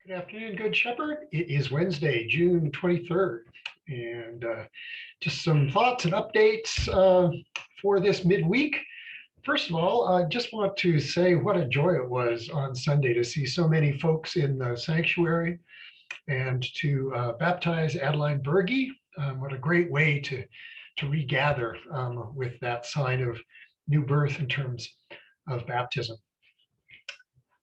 Good afternoon, Good Shepherd. It is Wednesday, June 23rd, and just some thoughts and updates for this midweek. First of all, I just want to say what a joy it was on Sunday to see so many folks in the sanctuary and to baptize Adeline Berge. What a great way to regather with that sign of new birth in terms of baptism.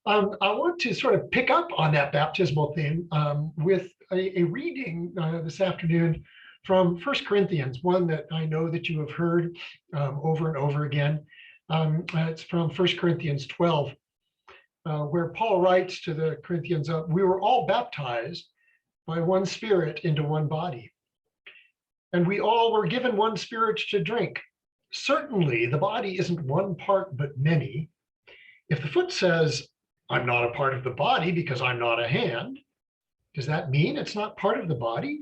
I want to sort of pick up on that baptismal theme with a reading this afternoon from 1 Corinthians, one that I know that you have heard over and over again. It's from 1 Corinthians 12, where Paul writes to the Corinthians, we were all baptized by one Spirit into one body, and we all were given one Spirit to drink. Certainly, the body isn't one part, but many. If the foot says, I'm not a part of the body because I'm not a hand, does that mean it's not part of the body?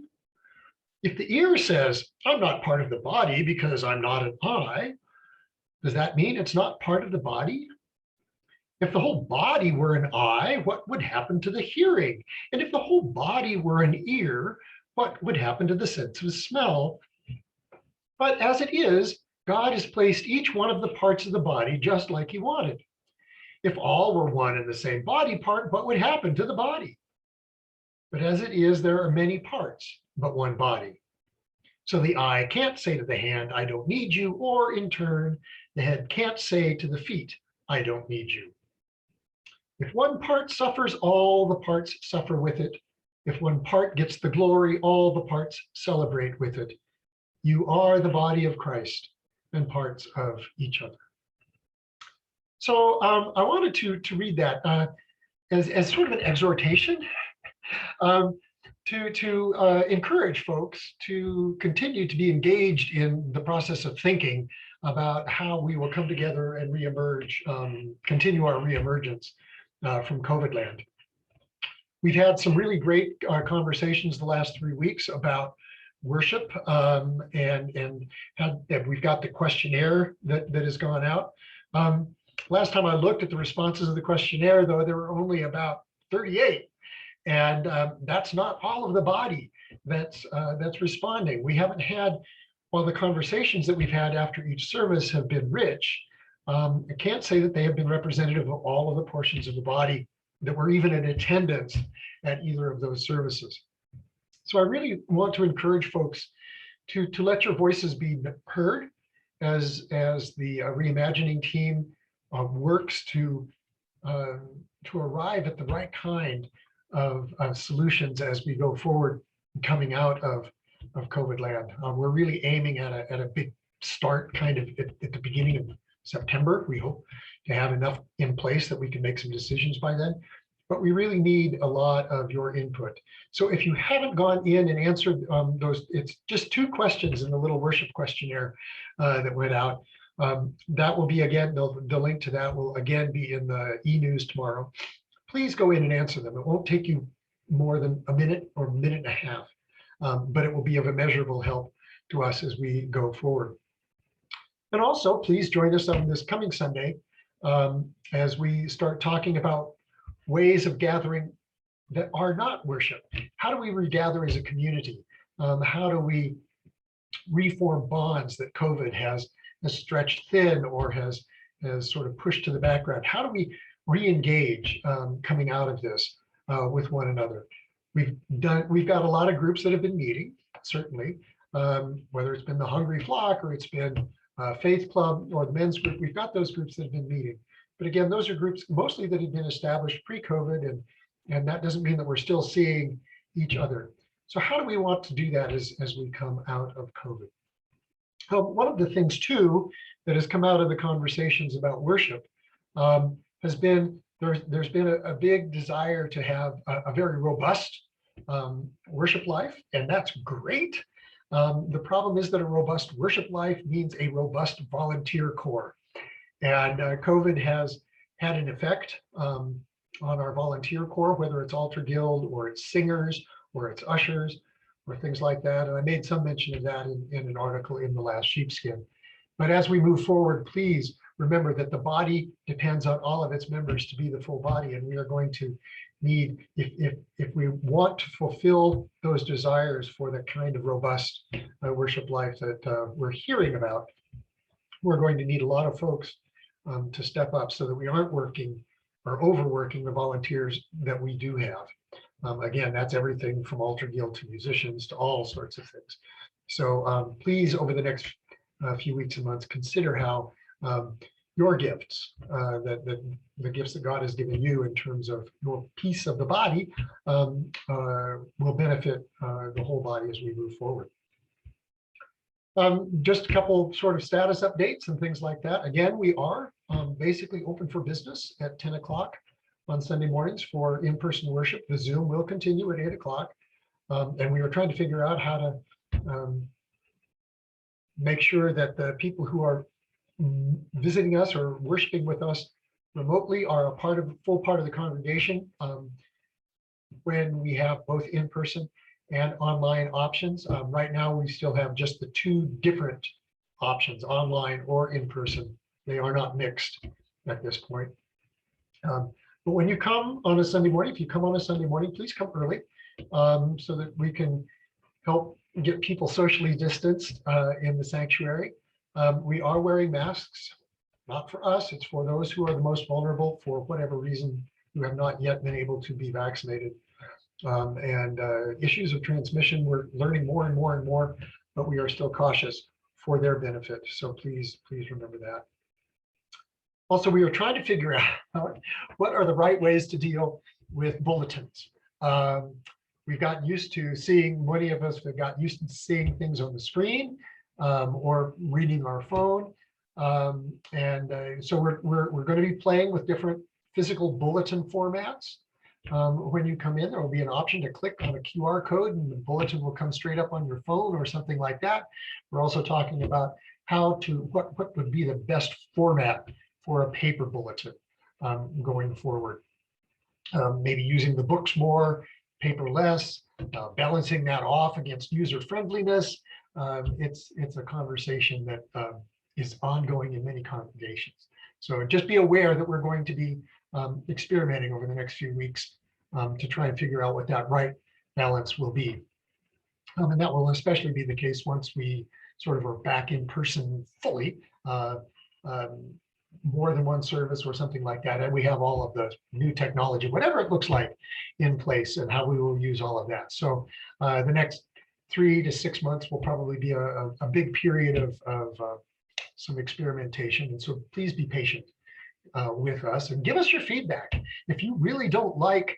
If the ear says, I'm not part of the body because I'm not an eye, does that mean it's not part of the body? If the whole body were an eye, what would happen to the hearing? And if the whole body were an ear, what would happen to the sense of smell? But as it is, God has placed each one of the parts of the body just like he wanted. If all were one and the same body part, what would happen to the body? But as it is, there are many parts, but one body. So the eye can't say to the hand, I don't need you, or in turn, the head can't say to the feet, I don't need you. If one part suffers, all the parts suffer with it. If one part gets the glory, all the parts celebrate with it. You are the body of Christ and parts of each other. So I wanted to read that as sort of an exhortation to encourage folks to continue to be engaged in the process of thinking about how we will come together and reemerge, continue our reemergence from COVID land. We've had some really great conversations the last 3 weeks about worship, and we've got the questionnaire that has gone out. Last time I looked at the responses of the questionnaire, though, there were only about 38. And that's not all of the body that's responding. We haven't had, while the conversations that we've had after each service have been rich, I can't say that they have been representative of all of the portions of the body that were even in attendance at either of those services. So I really want to encourage folks to let your voices be heard as the reimagining team works to arrive at the right kind of solutions as we go forward coming out of COVID land. We're really aiming at a big start kind of at the beginning of September. We hope to have enough in place that we can make some decisions by then. But we really need a lot of your input. So if you haven't gone in and answered those, it's just 2 questions in the little worship questionnaire that went out. That will be, again, the link to that will again be in the e-news tomorrow. Please go in and answer them. It won't take you more than a minute or a minute and a half, but it will be of immeasurable help to us as we go forward. And also, please join us on this coming Sunday as we start talking about ways of gathering that are not worship. How do we regather as a community? How do we reform bonds that COVID has stretched thin or has sort of pushed to the background? How do we re-engage coming out of this with one another? We've got a lot of groups that have been meeting, certainly, whether it's been the Hungry Flock or it's been Faith Club or the men's group. We've got those groups that have been meeting. But again, those are groups mostly that have been established pre-COVID, and that doesn't mean that we're still seeing each other. So how do we want to do that as we come out of COVID? One of the things, too, that has come out of the conversations about worship has been there's been a big desire to have a very robust worship life, and that's great. The problem is that a robust worship life means a robust volunteer corps. And COVID has had an effect on our volunteer corps, whether it's Altar Guild or it's singers or it's ushers or things like that. And I made some mention of that in an article in the last Sheepskin. But as we move forward, please remember that the body depends on all of its members to be the full body, and we are going to need, if we want to fulfill those desires for the kind of robust worship life that we're hearing about, we're going to need a lot of folks to step up so that we aren't working or overworking the volunteers that we do have. Again, that's everything from altar guild to musicians to all sorts of things. So please, over the next few weeks and months, consider how your gifts, the gifts that God has given you in terms of your piece of the body, will benefit the whole body as we move forward. Just a couple sort of status updates and things like that. Again, we are basically open for business at 10 o'clock on Sunday mornings for in-person worship. The Zoom will continue at 8 o'clock. And we are trying to figure out how to make sure that the people who are visiting us or worshiping with us remotely are a full part of the congregation when we have both in-person and online options. Right now, we still have just the two different options, online or in-person. They are not mixed at this point. But when you come on a Sunday morning, if you come on a Sunday morning, please come early so that we can help get people socially distanced in the sanctuary. We are wearing masks, not for us, it's for those who are the most vulnerable for whatever reason, who have not yet been able to be vaccinated. Issues of transmission, we're learning more and more and more, but we are still cautious for their benefit. So please remember that. Also, we are trying to figure out what are the right ways to deal with bulletins. We've gotten used to seeing, many of us have gotten used to seeing things on the screen or reading our phone. So we're going to be playing with different physical bulletin formats. When you come in, there will be an option to click on a QR code and the bulletin will come straight up on your phone or something like that. We're also talking about what would be the best format for a paper bulletin going forward. Maybe using the books more, paper less, balancing that off against user friendliness. It's a conversation that is ongoing in many congregations. So just be aware that we're going to be experimenting over the next few weeks to try and figure out what that right balance will be. And that will especially be the case once we sort of are back in person fully, more than one service or something like that. And we have all of the new technology, whatever it looks like, in place and how we will use all of that. So the next 3 to 6 months will probably be a big period of some experimentation. And so please be patient with us and give us your feedback. If you really don't like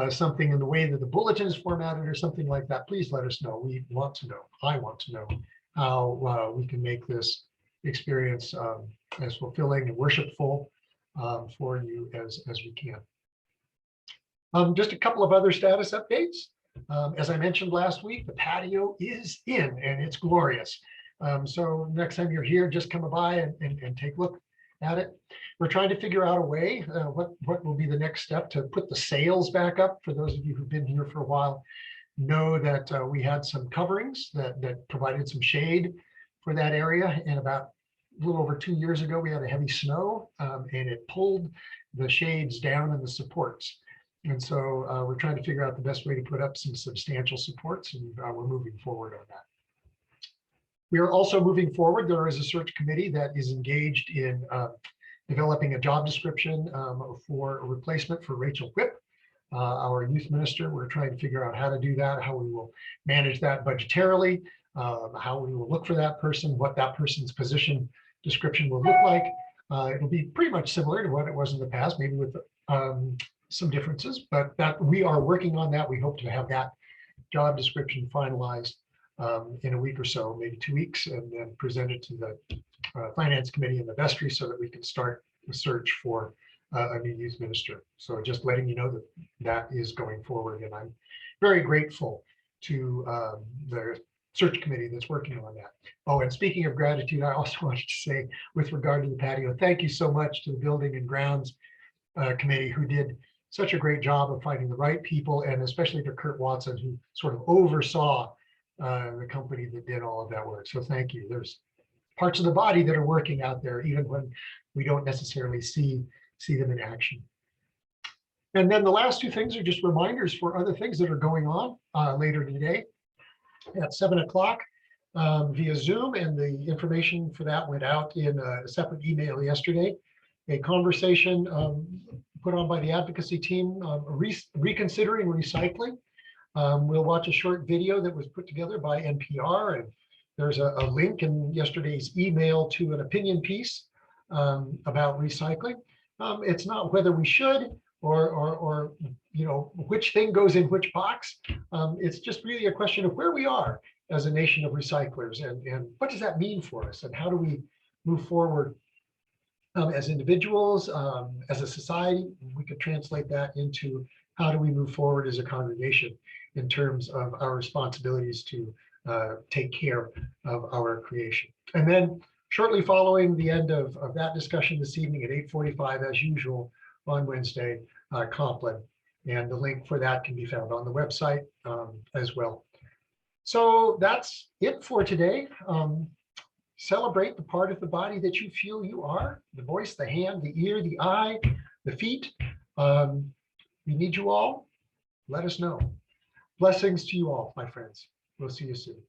something in the way that the bulletin is formatted or something like that, please let us know. We want to know. I want to know how we can make this experience as fulfilling and worshipful for you as we can. Just a couple of other status updates. As I mentioned last week, the patio is in and it's glorious. So next time you're here, just come by and take a look at it. We're trying to figure out a way, what will be the next step to put the sails back up. For those of you who've been here for a while, know that we had some coverings that provided some shade for that area. And about a little over 2 years ago, we had a heavy snow and it pulled the shades down and the supports. And so we're trying to figure out the best way to put up some substantial supports, and we're moving forward on that. We are also moving forward. There is a search committee that is engaged in developing a job description for a replacement for Rachel Whipp, our youth minister. We're trying to figure out how to do that, how we will manage that budgetarily, how we will look for that person, what that person's position description will look like. It'll be pretty much similar to what it was in the past, maybe with some differences, but that we are working on that. We hope to have that job description finalized in a week or so, maybe 2 weeks, and then present it to the finance committee and the vestry so that we can start the search for a new youth minister. So just letting you know that that is going forward, and I'm very grateful to the search committee that's working on that. Oh, and speaking of gratitude, I also wanted to say, with regard to the patio, thank you so much to the Building and Grounds committee, who did such a great job of finding the right people, and especially to Kurt Watson, who sort of oversaw the company that did all of that work. So thank you. There's parts of the body that are working out there, even when we don't necessarily see them in action. And then the last two things are just reminders for other things that are going on later today at 7 o'clock via Zoom, and the information for that went out in a separate email yesterday. A conversation put on by the advocacy team, reconsidering recycling. We'll watch a short video that was put together by NPR, and there's a link in yesterday's email to an opinion piece about recycling. It's not whether we should or you know, which thing goes in which box. It's just really a question of where we are as a nation of recyclers, and what does that mean for us, and how do we move forward as individuals, as a society. We could translate that into how do we move forward as a congregation in terms of our responsibilities to take care of our creation. And then shortly following the end of that discussion this evening at 8:45, as usual, on Wednesday, Compline. And the link for that can be found on the website as well. So that's it for today. Celebrate the part of the body that you feel you are: the voice, the hand, the ear, the eye, the feet. We need you all. Let us know. Blessings to you all, my friends. We'll see you soon.